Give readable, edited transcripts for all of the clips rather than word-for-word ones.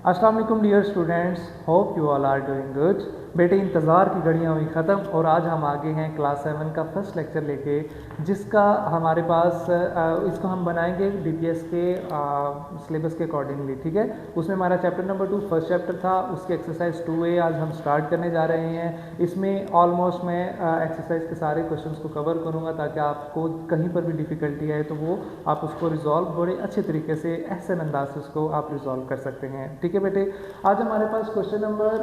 अस्सलाम वालेकुम dear students, hope you all are doing good. बेटे इंतज़ार की घड़ियाँ हुई ख़त्म और आज हम आगे हैं क्लास 7 का फर्स्ट लेक्चर लेके, जिसका हमारे पास इसको हम बनाएंगे डीपीएस के सिलेबस के अकॉर्डिंगली। ठीक है, उसमें हमारा चैप्टर नंबर 2 फर्स्ट चैप्टर था, उसकी एक्सरसाइज 2A आज हम स्टार्ट करने जा रहे हैं। इसमें ऑलमोस्ट मैं एक्सरसाइज के सारे क्वेश्चंस को कवर करूँगा ताकि आपको कहीं पर भी डिफ़िकल्टी आए तो वो आप उसको रिजॉल्व बड़े अच्छे तरीके से एहसन अंदाज से उसको आप रिजॉल्व कर सकते हैं। ठीक है बेटे, आज हमारे पास क्वेश्चन नंबर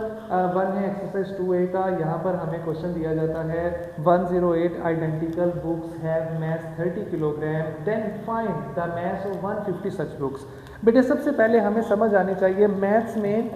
1 है एक्सरसाइज 2A का। यहाँ पर हमें क्वेश्चन दिया जाता है 108 identical books have mass 30 kilogram, then find the mass of 150 such books. बेटे सबसे पहले हमें समझ आनी चाहिए मैथ्स में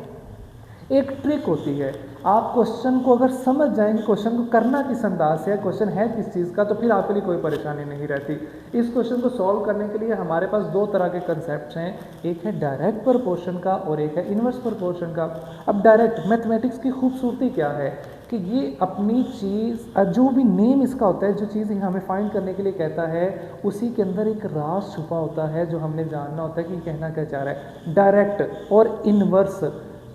एक ट्रिक होती है। आप क्वेश्चन को अगर समझ जाएंगे, क्वेश्चन को करना किस अंदाज से है, क्वेश्चन है किस चीज़ का, तो फिर आपके लिए कोई परेशानी नहीं रहती। इस क्वेश्चन को सॉल्व करने के लिए हमारे पास दो तरह के कंसेप्ट हैं, एक है डायरेक्ट प्रोपोर्शन का और एक है इन्वर्स प्रोपोर्शन का। अब डायरेक्ट मैथमेटिक्स की खूबसूरती क्या है कि ये अपनी चीज़, जो भी नेम इसका होता है, जो चीज़ हमें फाइंड करने के लिए कहता है, उसी के अंदर एक राज छुपा होता है जो हमने जानना होता है कि कहना क्या चाह रहा है। डायरेक्ट और इन्वर्स।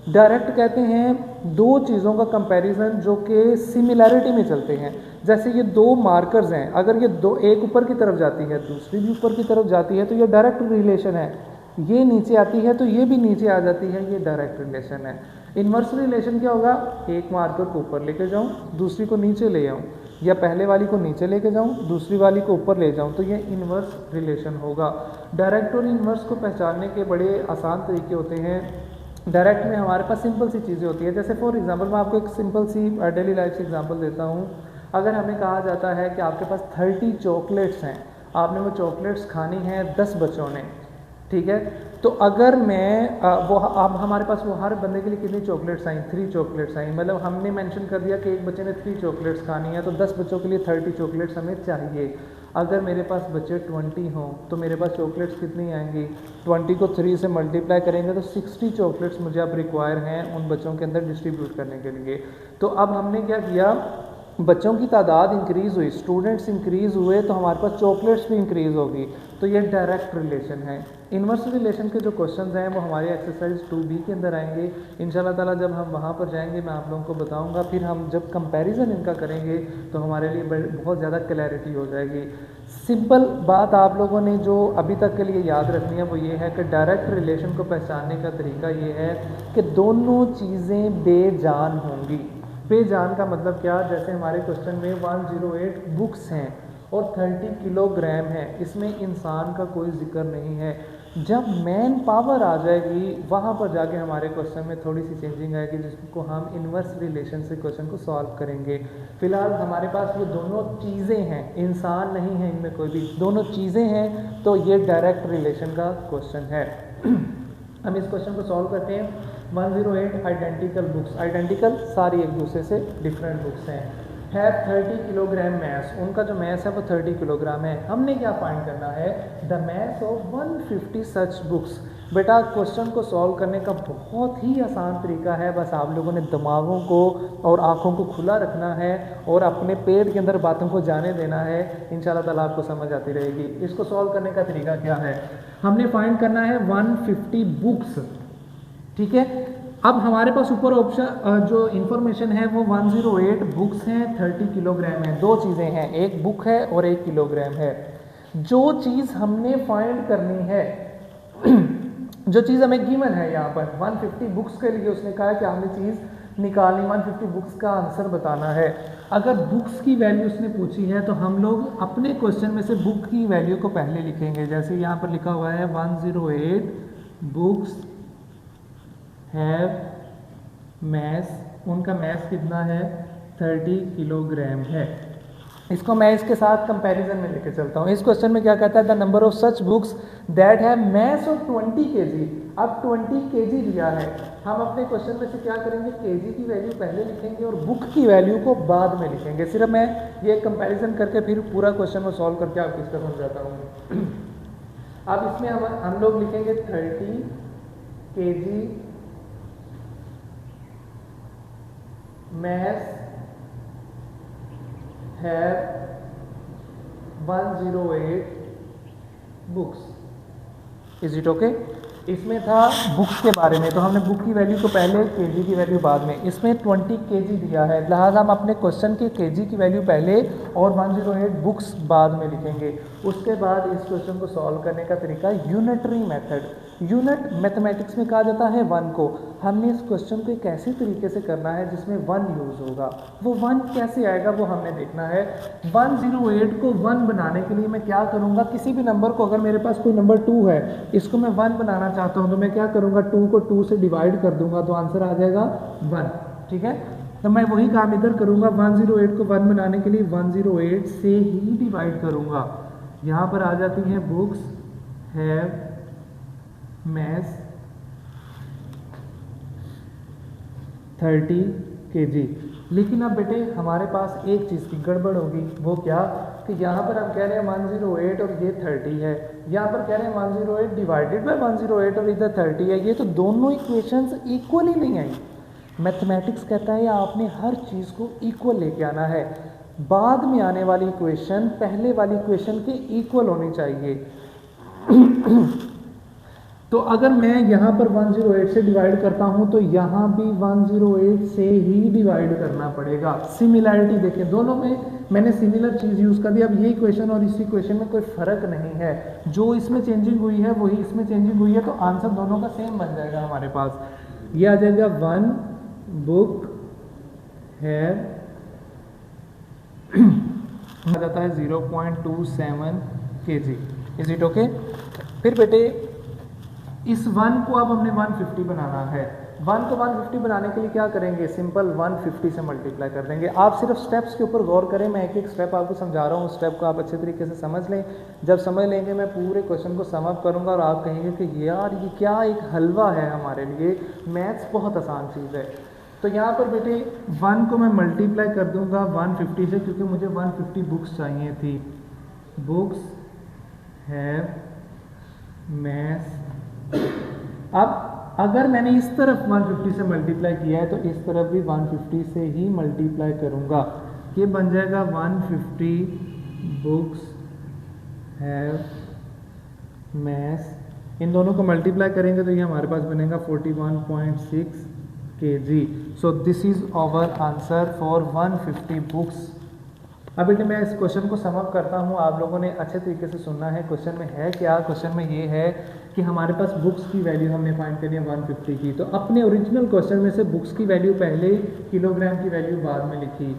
डायरेक्ट कहते हैं दो चीज़ों का कंपैरिजन जो कि सिमिलैरिटी में चलते हैं। जैसे ये दो मार्कर्स हैं, अगर ये दो, एक ऊपर की तरफ जाती है दूसरी भी ऊपर की तरफ जाती है तो ये डायरेक्ट रिलेशन है। ये नीचे आती है तो ये भी नीचे आ जाती है, ये डायरेक्ट रिलेशन है। इन्वर्स रिलेशन क्या होगा? एक मार्कर को ऊपर लेके जाऊँ, दूसरी को नीचे ले आऊँ, या पहले वाली को नीचे लेके जाऊँ, दूसरी वाली को ऊपर ले जाऊँ, तो ये इन्वर्स रिलेशन होगा। डायरेक्ट और इन्वर्स को पहचानने के बड़े आसान तरीके होते हैं। डायरेक्ट में हमारे पास सिंपल सी चीज़ें होती है, जैसे फॉर एग्जांपल मैं आपको एक सिंपल सी डेली लाइफ से एग्जांपल देता हूँ। अगर हमें कहा जाता है कि आपके पास 30 चॉकलेट्स हैं, आपने वो चॉकलेट्स खानी है 10 बच्चों ने, ठीक है, तो अगर मैं वो अब हमारे पास वो हर बंदे के लिए कितनी चॉकलेट्स आई? 3 चॉकलेट्स आई। मतलब हमने मेंशन कर दिया कि एक बच्चे ने 3 चॉकलेट्स खानी है, तो 10 बच्चों के लिए 30 चॉकलेट्स हमें चाहिए। अगर मेरे पास बच्चे 20 हों तो मेरे पास चॉकलेट्स कितनी आएंगी? 20 को 3 से मल्टीप्लाई करेंगे तो 60 चॉकलेट्स मुझे अब रिक्वायर हैं उन बच्चों के अंदर डिस्ट्रीब्यूट करने के लिए। तो अब हमने क्या किया, बच्चों की तादाद इंक्रीज़ हुई, स्टूडेंट्स इंक्रीज़ हुए, तो हमारे पास चॉकलेट्स भी इंक्रीज़ होगी। तो ये डायरेक्ट रिलेशन है। इन्वर्स रिलेशन के जो क्वेश्चंस हैं वो हमारे एक्सरसाइज 2B के अंदर आएंगे। इंशाल्लाह ताला जब हम वहाँ पर जाएंगे मैं आप लोगों को बताऊँगा। फिर हम जब कंपैरिजन इनका करेंगे तो हमारे लिए बहुत ज़्यादा क्लैरिटी हो जाएगी। सिंपल बात आप लोगों ने जो अभी तक के लिए याद रखनी है वो ये है कि डायरेक्ट रिलेशन को पहचानने का तरीका ये है कि दोनों चीज़ें बेजान होंगी। बेजान का मतलब क्या? जैसे हमारे क्वेश्चन में 108 बुक्स हैं और 30 किलोग्राम है, इसमें इंसान का कोई जिक्र नहीं है। जब मैन पावर आ जाएगी वहाँ पर जाके हमारे क्वेश्चन में थोड़ी सी चेंजिंग आएगी, जिसको हम इन्वर्स रिलेशन से क्वेश्चन को सॉल्व करेंगे। फिलहाल हमारे पास ये दोनों चीज़ें हैं, इंसान नहीं है इनमें कोई भी, दोनों चीज़ें हैं, तो ये डायरेक्ट रिलेशन का क्वेश्चन है। हम इस क्वेश्चन को सॉल्व करते हैं। 108 आइडेंटिकल बुक्स, आइडेंटिकल सारी एक दूसरे से डिफरेंट बुक्स हैं, है 30 किलोग्राम मैस, उनका जो मैस है वो 30 किलोग्राम है। हमने क्या फाइंड करना है? The mass of 150 such books. बेटा क्वेश्चन को सॉल्व करने का बहुत ही आसान तरीका है, बस आप लोगों ने दिमागों को और आँखों को खुला रखना है और अपने पेट के अंदर बातों को जाने देना है। इंशाल्लाह ताला आपको समझ आती रहेगी। इसको सॉल्व करने का तरीका क्या है? हमने फाइंड करना है 150 बुक्स, ठीक है। अब हमारे पास ऊपर ऑप्शन जो इन्फॉर्मेशन है वो 108 बुक्स हैं, 30 किलोग्राम है। दो चीज़ें हैं, एक बुक है और 1 किलोग्राम है। जो चीज़ हमने फाइंड करनी है जो चीज़ हमें गिवन है यहाँ पर 150 बुक्स के लिए उसने कहा है कि हमने चीज़ निकालनी, 150 बुक्स का आंसर बताना है। अगर बुक्स की वैल्यू उसने पूछी है तो हम लोग अपने क्वेश्चन में से बुक की वैल्यू को पहले लिखेंगे। जैसे यहाँ पर लिखा हुआ है 108 बुक्स हैव मैस, उनका मैस कितना है? 30 किलोग्राम है। इसको मैं इसके साथ कंपैरिजन में लेके चलता हूँ। इस क्वेश्चन में क्या कहता है? The number of such books that have mass of 20 kg। अब 20 kg दिया है, हम अपने क्वेश्चन में से क्या करेंगे? kg की वैल्यू पहले लिखेंगे और बुक की वैल्यू को बाद में लिखेंगे। सिर्फ मैं ये कंपैरिजन करके फिर पूरा क्वेश्चन को सॉल्व करके आपको इसका समझाता हूँ। अब इसमें हम लोग लिखेंगे 30 kg mass have 108 books. Is it okay? इसमें था बुक्स के बारे में, तो हमने बुक की वैल्यू को पहले, केजी की वैल्यू बाद में। इसमें 20 केजी दिया है, लिहाजा हम अपने क्वेश्चन के केजी की वैल्यू पहले और 108 बुक्स बाद में लिखेंगे। उसके बाद इस क्वेश्चन को सॉल्व करने का तरीका यूनिटरी मेथड। यूनिट मैथमेटिक्स में कहा जाता है 1 को। हमने इस क्वेश्चन को एक ऐसे तरीके से करना है जिसमें 1 यूज़ होगा। वो 1 कैसे आएगा वो हमने देखना है। 108 को 1 बनाने के लिए मैं क्या करूँगा, किसी भी नंबर को, अगर मेरे पास कोई नंबर 2 है, इसको मैं 1 बनाना चाहता हूँ, तो मैं क्या करूँगा, 2 को 2 से डिवाइड कर दूंगा, तो आंसर आ जाएगा 1। ठीक है, तो मैं वही काम इधर करूँगा। 108 को 1 बनाने के लिए 108 से ही डिवाइड करूँगा। यहाँ पर आ जाती हैं बुक्स हैव मैथ्स 30 केजी। लेकिन अब बेटे हमारे पास एक चीज़ की गड़बड़ होगी, वो क्या कि यहाँ पर हम कह रहे हैं 108 और ये 30 है, यहाँ पर कह रहे हैं 108 डिवाइडेड बाय 108 और इधर 30 है। ये तो दोनों इक्वेशंस इक्वल ही नहीं आई। मैथमेटिक्स कहता है आपने हर चीज़ को इक्वल लेके आना है। बाद में आने वाली इक्वेशन पहले वाली इक्वेशन के इक्वल होनी चाहिए। तो अगर मैं यहाँ पर 108 से डिवाइड करता हूँ तो यहाँ भी 108 से ही डिवाइड करना पड़ेगा। सिमिलैरिटी देखें, दोनों में मैंने सिमिलर चीज़ यूज़ कर दी। अब ये इक्वेशन और इस इक्वेशन में कोई फ़र्क नहीं है, जो इसमें चेंजिंग हुई है वही इसमें चेंजिंग हुई है, तो आंसर दोनों का सेम बन जाएगा हमारे पास। ये आ जाएगा 1 बुक है आ जाता है 0.27 kg। Is it okay? फिर बेटे इस 1 को अब हमने 150 बनाना है। 1 को 150 बनाने के लिए क्या करेंगे, सिंपल 150 से मल्टीप्लाई कर देंगे। आप सिर्फ स्टेप्स के ऊपर गौर करें, मैं एक एक स्टेप आपको समझा रहा हूँ, स्टेप को आप अच्छे तरीके से समझ लें। जब समझ लेंगे मैं पूरे क्वेश्चन को सम अप करूँगा और आप कहेंगे कि यार ये क्या एक हलवा है हमारे लिए, मैथ्स बहुत आसान चीज़ है। तो यहाँ पर बेटे 1 को मैं मल्टीप्लाई कर दूँगा 150 से, क्योंकि मुझे 150 बुक्स चाहिए थी। Books have maths. अब अगर मैंने इस तरफ 150 से मल्टीप्लाई किया है तो इस तरफ भी 150 से ही मल्टीप्लाई करूँगा। ये बन जाएगा 150 बुक्स हैव मैथ्स। इन दोनों को मल्टीप्लाई करेंगे तो ये हमारे पास बनेगा 41.6 kg। So this is our answer for 150 books. अब बेटे मैं इस क्वेश्चन को सम अप करता हूँ, आप लोगों ने अच्छे तरीके से सुनना है। क्वेश्चन में है क्या, क्वेश्चन में ये है कि हमारे पास बुक्स की वैल्यू हमने फाइंड करनी है 150 की। तो अपने ओरिजिनल क्वेश्चन में से बुक्स की वैल्यू पहले, किलोग्राम की वैल्यू बाद में लिखी।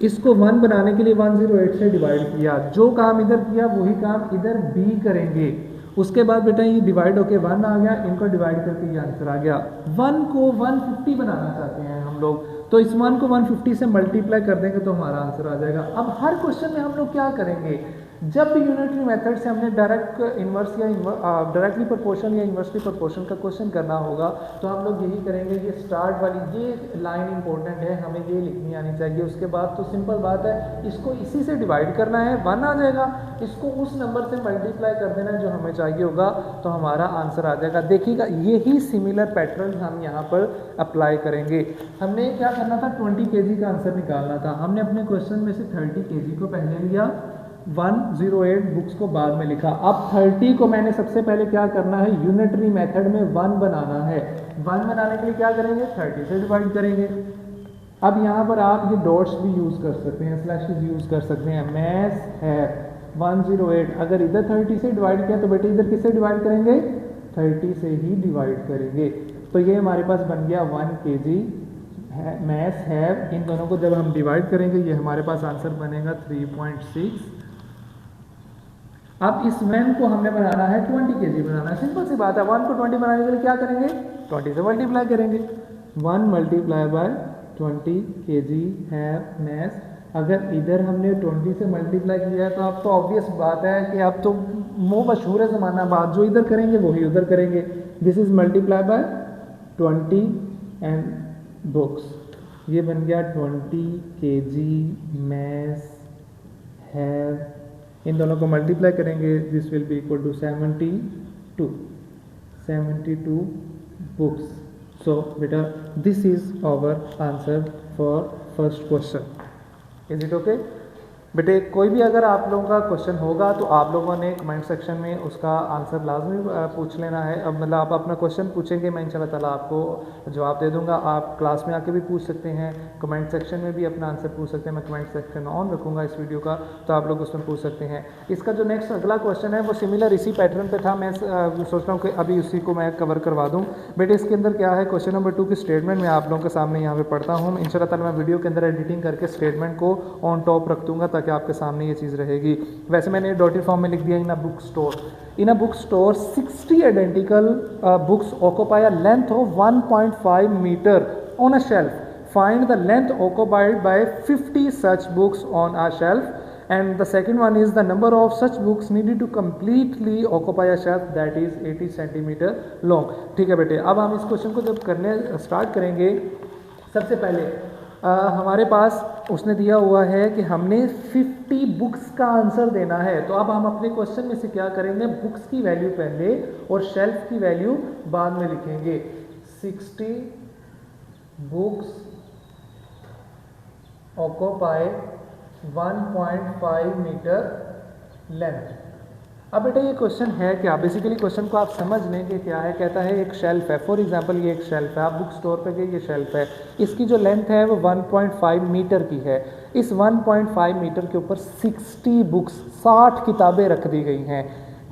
इसको 1 बनाने के लिए 108 से डिवाइड किया। जो काम इधर किया वही काम इधर भी करेंगे। उसके बाद बेटा ये डिवाइड होके 1 आ गया, इनको डिवाइड करके ये आंसर आ गया। 1 को 150 बनाना चाहते हैं हम लोग, तो इस 1 को 150 से मल्टीप्लाई कर देंगे तो हमारा आंसर आ जाएगा। अब हर क्वेश्चन में हम लोग क्या करेंगे, जब भी यूनिटरी मेथड से हमने डायरेक्ट इन्वर्स या डायरेक्टली प्रोपोर्शन या इन्वर्सली प्रोपोर्शन का क्वेश्चन करना होगा, तो हम लोग यही करेंगे। ये स्टार्ट वाली ये लाइन इंपॉर्टेंट है, हमें ये लिखनी आनी चाहिए। उसके बाद तो सिंपल बात है, इसको इसी से डिवाइड करना है, 1 आ जाएगा। इसको उस नंबर से मल्टीप्लाई कर देना जो हमें चाहिए होगा, तो हमारा आंसर आ जाएगा। देखिएगा यही सिमिलर पैटर्न हम यहाँ पर अप्लाई करेंगे। हमने क्या करना था, 20 kg का आंसर निकालना था। हमने अपने क्वेश्चन में से 30 kg को पहले लिया, 108 बुक्स को बाद में लिखा। अब 30 को मैंने सबसे पहले क्या करना है, यूनिटरी मेथड में 1 बनाना है। 1 बनाने के लिए क्या करेंगे, 30 से डिवाइड करेंगे। अब यहाँ पर आप ये डॉट्स भी यूज़ कर सकते हैं, स्लैशेस यूज़ कर सकते हैं। मैथ्स है 108, अगर इधर 30 से डिवाइड किया तो बेटे इधर किससे डिवाइड करेंगे, 30 से ही डिवाइड करेंगे। तो ये हमारे पास बन गया 1 kg मैथ्स हैव। इन दोनों को जब हम डिवाइड करेंगे ये हमारे पास आंसर बनेगा 3.6। अब इस 1 को हमने बनाना है 20 kg बनाना है, सिंपल सी बात है। 1 को 20 बनाने के लिए क्या करेंगे, 20 से मल्टीप्लाई करेंगे। 1 multiply by 20 kg have maths. अगर इधर हमने 20 से मल्टीप्लाई किया है तो अब तो ऑब्वियस बात है कि अब तो मुँह मशहूर है ज़माना बात, जो इधर करेंगे वही उधर करेंगे। This is multiply by 20 and books. ये बन गया 20 kg मैथ्स हैव। इन दोनों को मल्टीप्लाई करेंगे, this will be equal to 72 books. So बेटा this is our answer for first question. Is it okay? बेटे कोई भी अगर आप लोगों का क्वेश्चन होगा तो आप लोगों ने कमेंट सेक्शन में उसका आंसर लाजमी पूछ लेना है। अब मतलब आप अपना क्वेश्चन पूछेंगे, मैं इंशाल्लाह ताला आपको जवाब दे दूंगा। आप क्लास में आके भी पूछ सकते हैं, कमेंट सेक्शन में भी अपना आंसर पूछ सकते हैं। मैं कमेंट सेक्शन ऑन रखूँगा इस वीडियो का, तो आप लोग उसमें पूछ सकते हैं। इसका जो नेक्स्ट अगला क्वेश्चन है वो सिमिलर इसी पैटर्न पर था। मैं सोच रहा हूँ कि अभी उसी को मैं कवर करवा दूँ। बेटे इसके अंदर क्या है, क्वेश्चन नंबर 2 की स्टेटमेंट मैं आप लोगों के सामने यहाँ पे पढ़ता हूँ। इंशाल्लाह ताला मैं वीडियो के अंदर एडिटिंग करके स्टेटमेंट को ऑन टॉप रख दूँगा ताकि आपके सामने ये चीज़ रहेगी। वैसे मैंने डॉटेड फॉर्म में लिख दिया, in a book store, in a book store 60 identical books occupy a length of 1.5 metre on a shelf, find the length occupied by 50 such books on a shelf, and the second one is the number of such books needed to completely occupy a shelf that is 80 centimeter long। ठीक है बेटे, अब हम इस question को जब करने start करेंगे, सबसे पहले हमारे पास उसने दिया हुआ है कि हमने 50 बुक्स का आंसर देना है। तो अब हम अपने क्वेश्चन में से क्या करेंगे, बुक्स की वैल्यू पहले और शेल्फ की वैल्यू बाद में लिखेंगे। 60 बुक्स ऑक्यूपाई 1.5 मीटर लेंथ। अब बेटा ये क्वेश्चन है क्या, बेसिकली क्वेश्चन को आप समझ लें कि क्या है। कहता है एक शेल्फ है, फॉर एग्जांपल ये एक शेल्फ है, आप बुक स्टोर पे गए, ये शेल्फ है, इसकी जो लेंथ है वो 1.5 मीटर की है। इस 1.5 मीटर के ऊपर 60 बुक्स 60 किताबें रख दी गई हैं।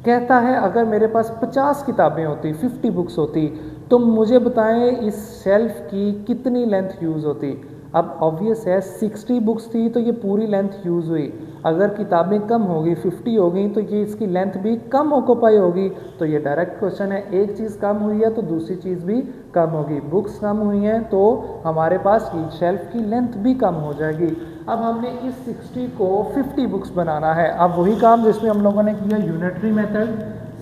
कहता है अगर मेरे पास 50 किताबें होती, 50 बुक्स होती, तो मुझे बताएं इस शेल्फ की कितनी लेंथ यूज़ होती। अब ऑब्वियस है 60 बुक्स थी तो ये पूरी लेंथ यूज़ हुई। अगर किताबें कम होगी, 50 हो गई, तो ये इसकी लेंथ भी कम ऑक्यूपाई होगी। तो ये डायरेक्ट क्वेश्चन है, एक चीज़ कम हुई है तो दूसरी चीज़ भी कम होगी। बुक्स कम हुई हैं तो हमारे पास शेल्फ की लेंथ भी कम हो जाएगी। अब हमने इस 60 को 50 बुक्स बनाना है। अब वही काम जिसमें हम लोगों ने किया unitary method,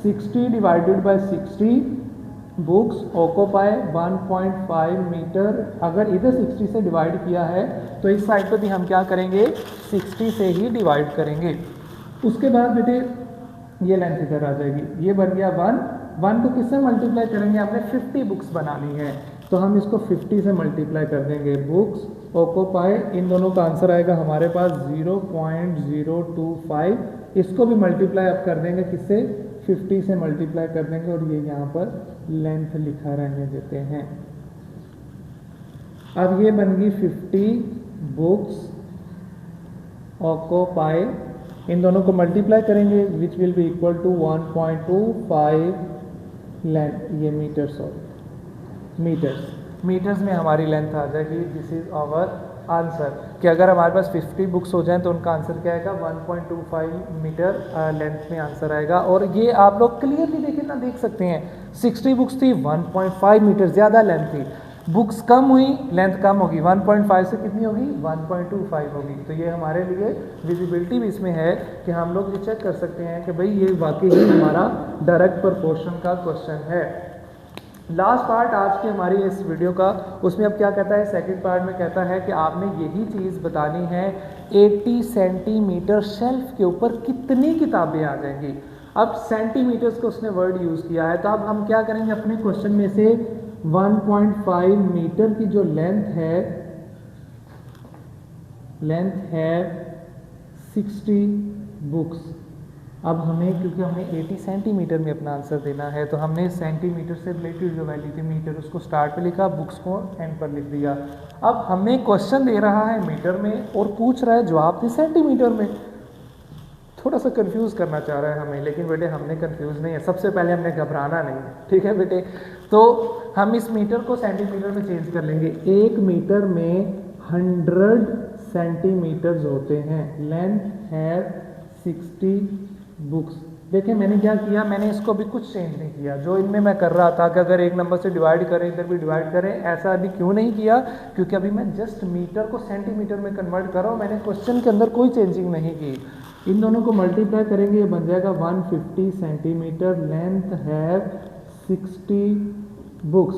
60 divided by 60 books occupy 1.5 metre. अगर इधर 60 से डिवाइड किया है तो इस साइड पे भी हम क्या करेंगे, 60 से ही डिवाइड करेंगे। उसके बाद बेटे ये लेंथ इधर आ जाएगी, ये बन गया 1 को किससे मल्टीप्लाई करेंगे, हमने 50 बुक्स बनानी है तो हम इसको 50 से मल्टीप्लाई कर देंगे। बुक्स ऑक्यूपाई, इन दोनों का आंसर आएगा हमारे पास 0.025। इसको भी मल्टीप्लाई अब कर देंगे किससे, 50 से मल्टीप्लाई कर देंगे और ये यहाँ पर लेंथ लिखा रहने देते हैं। अब ये बन गई 50 बुक्स ऑक्यूपाई, इन दोनों को मल्टीप्लाई करेंगे which will be equal to 1.25 length, ये मीटर, सॉरी मीटर्स में हमारी लेंथ आ जाएगी। दिस इज आवर आंसर कि अगर हमारे पास 50 बुक्स हो जाएं तो उनका आंसर क्या आएगा, 1.25 मीटर लेंथ में आंसर आएगा। और ये आप लोग क्लियरली देखें ना, देख सकते हैं 60 बुक्स थी, 1.5 मीटर ज़्यादा लेंथ थी। बुक्स कम हुई, लेंथ कम होगी, 1.5 से कितनी होगी, 1.25 होगी। तो ये हमारे लिए विजिबिलिटी भी इसमें है कि हम लोग ये चेक कर सकते हैं कि भाई ये वाकई ही हमारा डायरेक्ट प्रोपोर्शन का क्वेश्चन है। लास्ट पार्ट आज की हमारी इस वीडियो का, उसमें अब क्या कहता है, सेकंड पार्ट में कहता है कि आपने यही चीज़ बतानी है 80 सेंटीमीटर शेल्फ के ऊपर कितनी किताबें आ जाएंगी। अब सेंटीमीटर्स को उसने वर्ड यूज़ किया है, तो अब हम क्या करेंगे, अपने क्वेश्चन में से 1.5 मीटर की जो लेंथ है 60 बुक्स। अब हमें, क्योंकि हमें 80 सेंटीमीटर में अपना आंसर देना है, तो हमने सेंटीमीटर से रिलेटेड जो वैल्यू थी मीटर, उसको स्टार्ट पे लिखा, बुक्स को एंड पर लिख दिया। अब हमें क्वेश्चन दे रहा है मीटर में और पूछ रहा है जवाब दे सेंटीमीटर में, थोड़ा सा कंफ्यूज करना चाह रहा है हमें। लेकिन बेटे हमने कंफ्यूज नहीं है, सबसे पहले हमने घबराना नहीं है, ठीक है बेटे। तो हम इस मीटर को सेंटीमीटर में चेंज कर लेंगे। 1 मीटर में 100 सेंटीमीटर्स होते हैं। लेंथ है 60 बुक्स। देखिए मैंने क्या किया, मैंने इसको भी कुछ चेंज नहीं किया। जो इनमें मैं कर रहा था कि अगर एक नंबर से डिवाइड करें, इधर भी डिवाइड करें, ऐसा अभी क्यों नहीं किया, क्योंकि अभी मैं जस्ट मीटर को सेंटीमीटर में कन्वर्ट कर रहा हूँ। मैंने क्वेश्चन के अंदर कोई चेंजिंग नहीं की। इन दोनों को मल्टीप्लाई करेंगे, ये बन जाएगा 150 सेंटीमीटर। लेंथ है 60 बुक्स।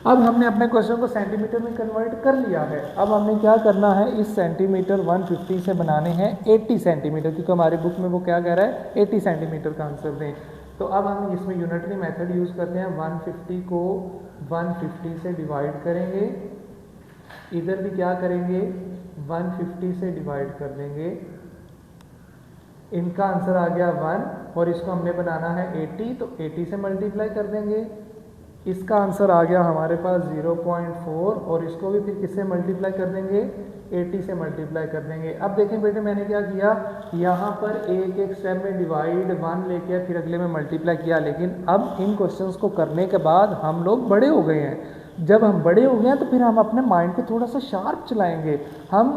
अब हमने अपने क्वेश्चन को सेंटीमीटर में कन्वर्ट कर लिया है। अब हमने क्या करना है, इस सेंटीमीटर 150 से बनाने हैं 80 सेंटीमीटर, क्योंकि हमारी बुक में वो क्या कह रहा है, 80 सेंटीमीटर का आंसर दें। तो अब हम इसमें यूनिटरी मेथड यूज़ करते हैं। 150 को 150 से डिवाइड करेंगे, इधर भी क्या करेंगे, 150 से डिवाइड कर देंगे। इनका आंसर आ गया 1 और इसको हमने बनाना है 80, तो 80 से मल्टीप्लाई कर देंगे। इसका आंसर आ गया हमारे पास 0.4 और इसको भी फिर किससे मल्टीप्लाई कर देंगे, 80 से मल्टीप्लाई कर देंगे। अब देखें बेटे मैंने क्या किया, यहाँ पर एक एक स्टेप में डिवाइड 1 लेके फिर अगले में मल्टीप्लाई किया, लेकिन अब इन क्वेश्चंस को करने के बाद हम लोग बड़े हो गए हैं। जब हम बड़े हो गए हैं तो फिर हम अपने माइंड को थोड़ा सा शार्प चलाएंगे, हम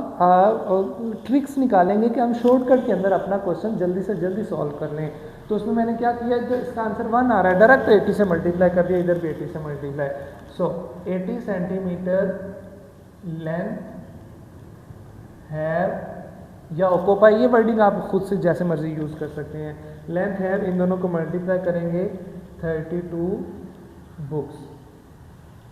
ट्रिक्स निकालेंगे कि हम शॉर्टकट के अंदर अपना क्वेश्चन जल्दी से जल्दी सॉल्व कर लें। तो उसमें मैंने क्या किया, जो इसका आंसर 1 आ रहा है डायरेक्ट 80 से मल्टीप्लाई कर दिया, इधर भी 80 से multiply. So 80 centimetre length have या ऑक्यूपाई, ये वर्डिंग आप खुद से जैसे मर्जी यूज़ कर सकते हैं। लेंथ हैव, इन दोनों को मल्टीप्लाई करेंगे 32 बुक्स।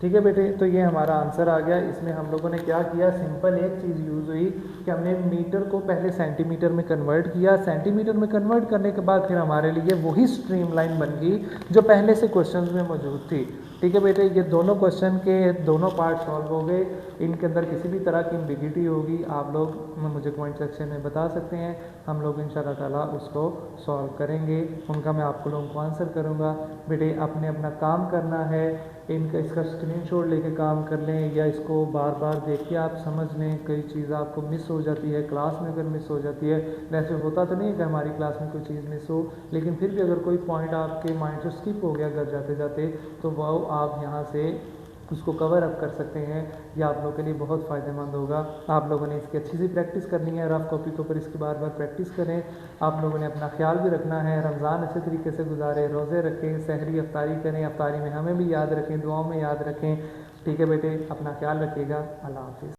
ठीक है बेटे, तो ये हमारा आंसर आ गया। इसमें हम लोगों ने क्या किया, सिंपल एक चीज़ यूज़ हुई कि हमने मीटर को पहले सेंटीमीटर में कन्वर्ट किया, सेंटीमीटर में कन्वर्ट करने के बाद फिर हमारे लिए वही स्ट्रीमलाइन बन गई जो पहले से क्वेश्चंस में मौजूद थी। ठीक है बेटे, ये दोनों क्वेश्चन के दोनों पार्ट सॉल्व हो गए। इनके अंदर किसी भी तरह की एम्बिग्युइटी होगी आप लोग मुझे कमेंट सेक्शन में बता सकते हैं, हम लोग इंशाल्लाह ताला उसको सॉल्व करेंगे, उनका मैं आपको लोगों को आंसर करूँगा। बेटे आपने अपना काम करना है, इनका इसका स्क्रीनशॉट लेके काम कर लें या इसको बार बार देख के आप समझ लें। कई चीज़ आपको मिस हो जाती है क्लास में, अगर मिस हो जाती है, वैसे होता तो नहीं है कि हमारी क्लास में कोई चीज़ मिस हो, लेकिन फिर भी अगर कोई पॉइंट आपके माइंड से स्किप हो गया घर जाते जाते, तो वो आप यहाँ से उसको कवर अप कर सकते हैं। ये आप लोगों के लिए बहुत फ़ायदेमंद होगा। आप लोगों ने इसकी अच्छी सी प्रैक्टिस करनी है, रफ कॉपी के ऊपर इसकी बार बार प्रैक्टिस करें। आप लोगों ने अपना ख्याल भी रखना है, रमज़ान अच्छे तरीके से गुजारें, रोज़े रखें, सहरी अफ्तारी करें, अफ्तारी में हमें भी याद रखें, दुआओं में याद रखें। ठीक है बेटे, अपना ख्याल रखिएगा। अल्लाह हाफ़िज़।